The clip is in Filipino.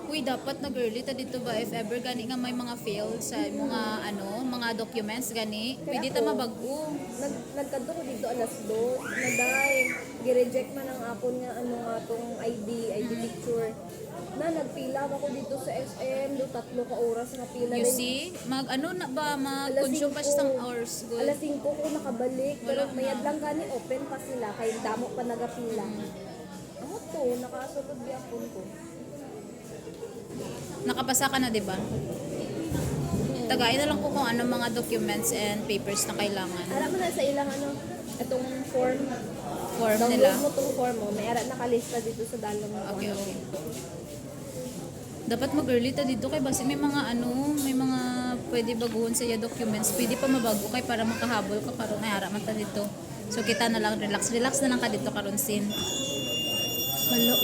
Uy, dapat nag-early ta dito ba if ever gani nga may mga fail sa mga mga documents gani. Kaya Pwede ta ako, mabago. nagkanto ko dito alas 2, naday, gireject man ang apon nga nga tong ID picture. Na nagpila ako dito sa SM, do 3 ka oras nga pila You din. see, na ba Alas mag-consume pa 5. siya sang hours good. Alas 5 ko nakabalik, pero Wala mayad na. lang gani open pa sila kay damo pa nagapila. Amo to, nakasulod di apon ko. Nakapasa ka na, 'di ba? Tagay na lang ko kung ano mga documents and papers na kailangan. Ara mo na sa ilang itong form. Form Download nila. mo tong form mo, may ara nakalista dito sa dalong mo. Okay, okay. Dapat mag-early ta dito kay basi may mga may mga pwede baguhon sa iya documents. Pwede pa mabago kay para makahabol ka karon ay hara man ta dito. So kita na lang relax na lang ka dito karon sin. Hala,